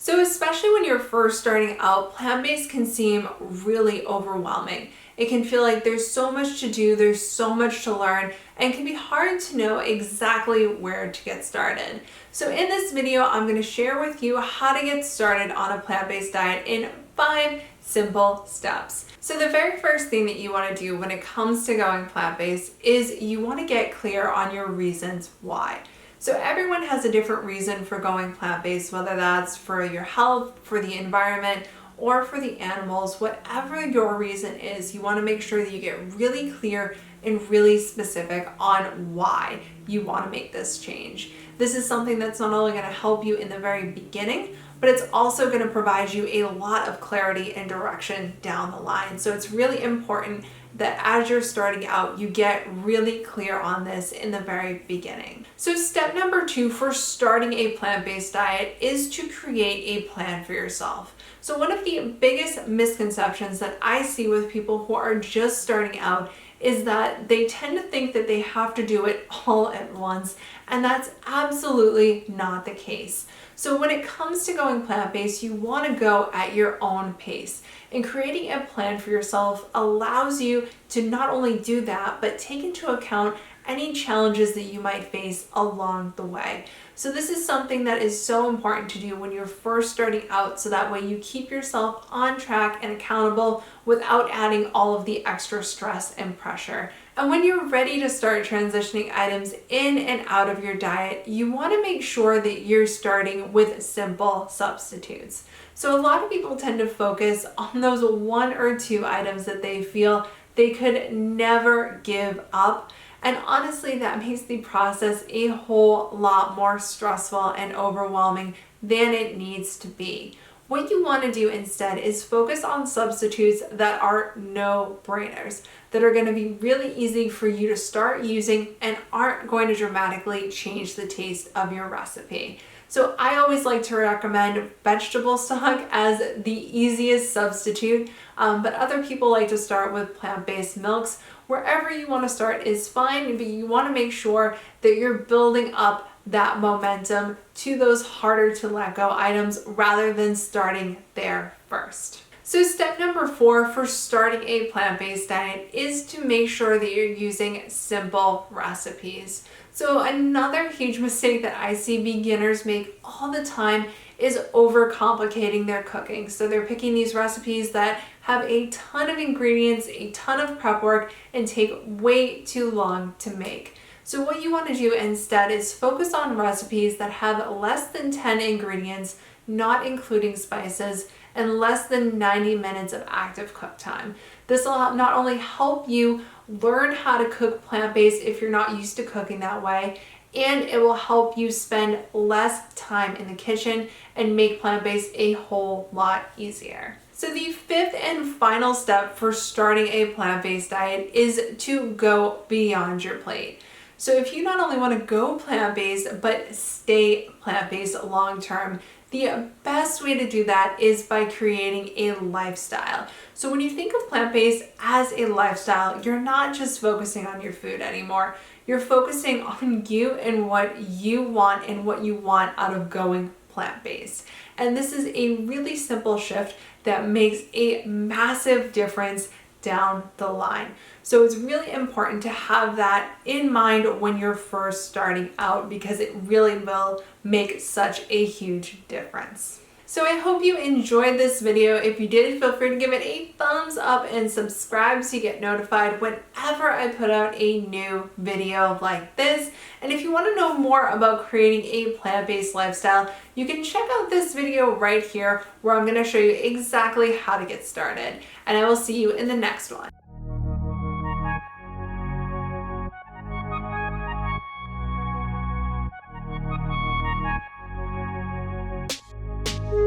So especially when you're first starting out, plant-based can seem really overwhelming. It can feel like there's so much to do, there's so much to learn, and it can be hard to know exactly where to get started. So in this video, I'm going to share with you how to get started on a plant-based diet in 5 simple steps. So the very first thing that you want to do when it comes to going plant-based is you want to get clear on your reasons why. So everyone has a different reason for going plant-based, whether that's for your health, for the environment, or for the animals. Whatever your reason is, you want to make sure that you get really clear and really specific on why you want to make this change. This is something that's not only going to help you in the very beginning, but it's also going to provide you a lot of clarity and direction down the line. So it's really important that as you're starting out, you get really clear on this in the very beginning. So step number 2 for starting a plant-based diet is to create a plan for yourself. So one of the biggest misconceptions that I see with people who are just starting out is that they tend to think that they have to do it all at once, and that's absolutely not the case. So when it comes to going plant-based, you want to go at your own pace. And creating a plan for yourself allows you to not only do that, but take into account any challenges that you might face along the way. So this is something that is so important to do when you're first starting out, so that way you keep yourself on track and accountable without adding all of the extra stress and pressure. And when you're ready to start transitioning items in and out of your diet, you want to make sure that you're starting with simple substitutes. So a lot of people tend to focus on those 1 or 2 items that they feel they could never give up. And honestly, that makes the process a whole lot more stressful and overwhelming than it needs to be. What you want to do instead is focus on substitutes that are no-brainers, that are going to be really easy for you to start using and aren't going to dramatically change the taste of your recipe. So I always like to recommend vegetable stock as the easiest substitute, but other people like to start with plant-based milks. Wherever you want to start is fine, but you want to make sure that you're building up that momentum to those harder to let go items rather than starting there first. So step number 4 for starting a plant-based diet is to make sure that you're using simple recipes. So another huge mistake that I see beginners make all the time is overcomplicating their cooking. So they're picking these recipes that have a ton of ingredients, a ton of prep work, and take way too long to make. So what you want to do instead is focus on recipes that have less than 10 ingredients, not including spices, and less than 90 minutes of active cook time. This will not only help you learn how to cook plant-based if you're not used to cooking that way, and it will help you spend less time in the kitchen and make plant-based a whole lot easier. So the 5th and final step for starting a plant-based diet is to go beyond your plate. So if you not only want to go plant-based, but stay plant-based long-term, the best way to do that is by creating a lifestyle. So when you think of plant-based as a lifestyle, you're not just focusing on your food anymore. You're focusing on you and what you want and what you want out of going plant-based. And this is a really simple shift that makes a massive difference down the line. So it's really important to have that in mind when you're first starting out, because it really will make such a huge difference. So I hope you enjoyed this video. If you did, feel free to give it a thumbs up and subscribe so you get notified whenever I put out a new video like this. And if you want to know more about creating a plant-based lifestyle, you can check out this video right here where I'm going to show you exactly how to get started. And I will see you in the next one.